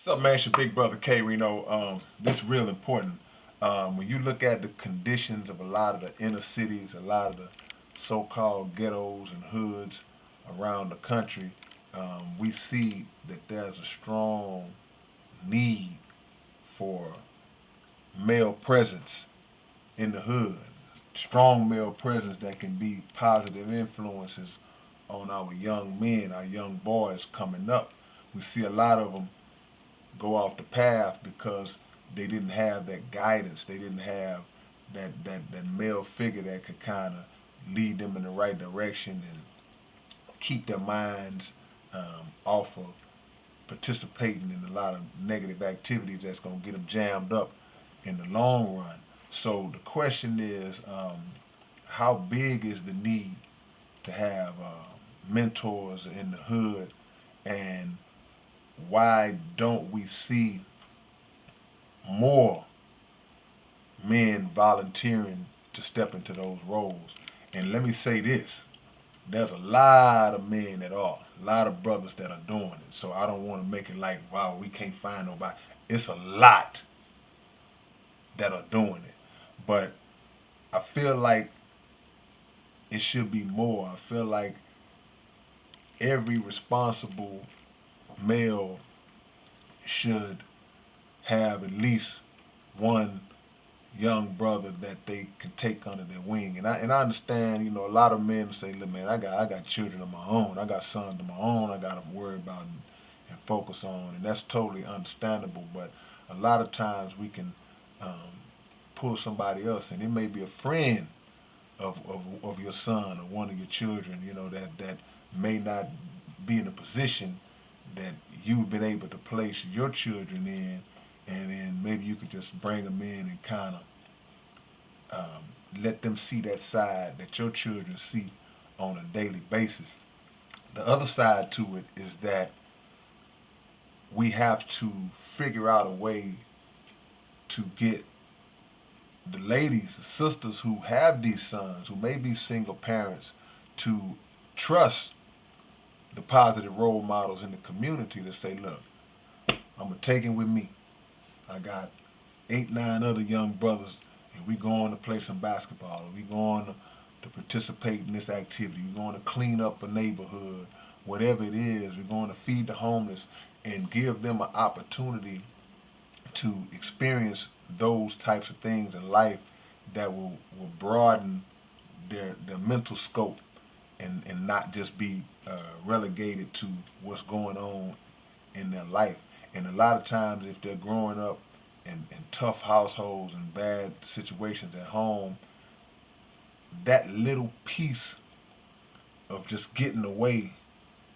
What's up, man? It's your big brother K-Rino. This real important. When you look at the conditions of a lot of the inner cities, a lot of the so-called ghettos and hoods around the country, we see that there's a strong need for male presence in the hood. Strong male presence that can be positive influences on our young men, our young boys coming up. We see a lot of them go off the path because they didn't have that guidance. They didn't have that male figure that could kind of lead them in the right direction and keep their minds off of participating in a lot of negative activities that's going to get them jammed up in the long run. So the question is, how big is the need to have mentors in the hood, and why don't we see more men volunteering to step into those roles? And let me say this, there's a lot of men that are, a lot of brothers that are doing it. So I don't want to make it like, wow, we can't find nobody. It's a lot that are doing it. But I feel like it should be more. I feel like every responsible male should have at least one young brother that they can take under their wing. And I understand, a lot of men say, look, man, I got children of my own. I got sons of my own. I got to worry about and focus on, and that's totally understandable. But a lot of times we can um, pull somebody else, and it may be a friend of your son or one of your children, that may not be in a position that you've been able to place your children in, and then maybe you could just bring them in and kind of let them see that side that your children see on a daily basis. The other side to it is that we have to figure out a way to get the ladies, the sisters who have these sons, who may be single parents, to trust the positive role models in the community to say, look, I'm going to take it with me. I got 8, 9 other young brothers, and we going to play some basketball, or we going to participate in this activity. We're going to clean up a neighborhood, whatever it is. We're going to feed the homeless and give them an opportunity to experience those types of things in life that will broaden their mental scope, and not just be relegated to what's going on in their life. And a lot of times, if they're growing up in tough households and bad situations at home, that little piece of just getting away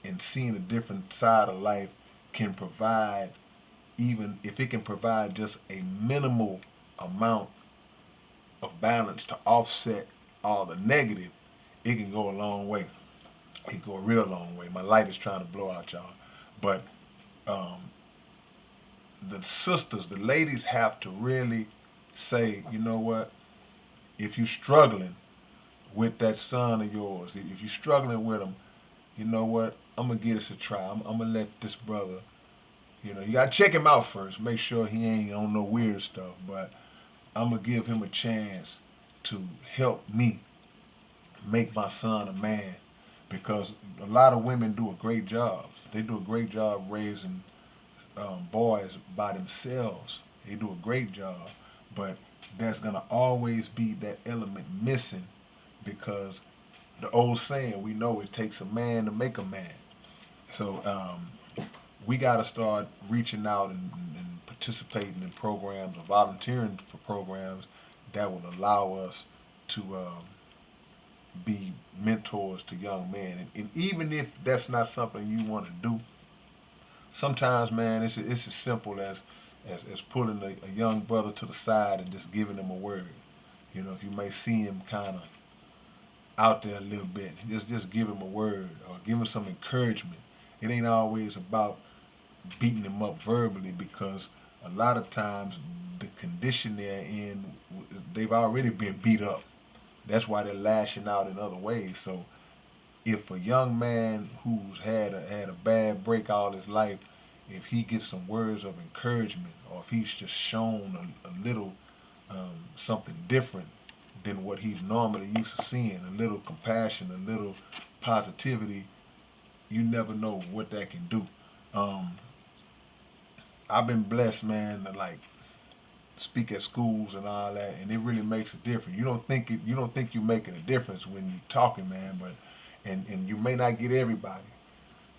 and seeing a different side of life can provide, even if it can provide just a minimal amount of balance to offset all the negative, it can go a long way. It can go a real long way. My light is trying to blow out, y'all. But um, the sisters, the ladies have to really say, you know what, if you're struggling with that son of yours, if you're struggling with him, you know what, I'm going to give this a try. I'm going to let this brother, you got to check him out first. Make sure he ain't on no weird stuff. But I'm going to give him a chance to help me make my son a man. Because a lot of women do a great job. They do a great job raising boys by themselves. They do a great job, but there's gonna always be that element missing, because the old saying, we know it takes a man to make a man. So we got to start reaching out and participating in programs or volunteering for programs that will allow us to be mentors to young men. And even if that's not something you want to do, sometimes, man, it's as simple as pulling a young brother to the side and just giving him a word. If you may see him kind of out there a little bit, just give him a word or give him some encouragement. It ain't always about beating him up verbally, because a lot of times the condition they're in, they've already been beat up. That's why they're lashing out in other ways. So if a young man who's had a bad break all his life if he gets some words of encouragement, or if he's just shown a little something different than what he's normally used to seeing, a little compassion, a little positivity, you never know what that can do. Um, I've been blessed, man, to like speak at schools and all that, and it really makes a difference. You don't think you're making a difference when you're talking, man, but and you may not get everybody,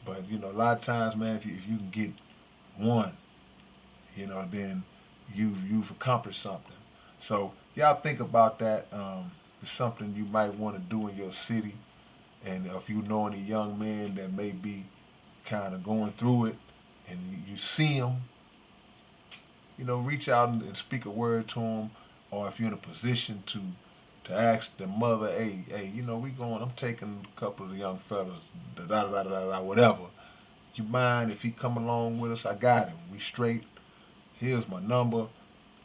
but a lot of times, man, if you can get one, then you've accomplished something. So y'all think about that. It's something you might want to do in your city, and if you know any young men that may be kind of going through it, and you see them, reach out and speak a word to them, or if you're in a position to ask the mother, hey, we going. I'm taking a couple of the young fellas, da da da da da, whatever. You mind if he come along with us? I got him. We straight. Here's my number.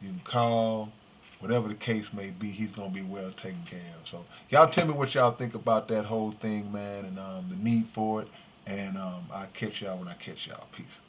You can call. Whatever the case may be, he's gonna be well taken care of. So y'all tell me what y'all think about that whole thing, man, and the need for it. And I'll catch y'all when I catch y'all. Peace.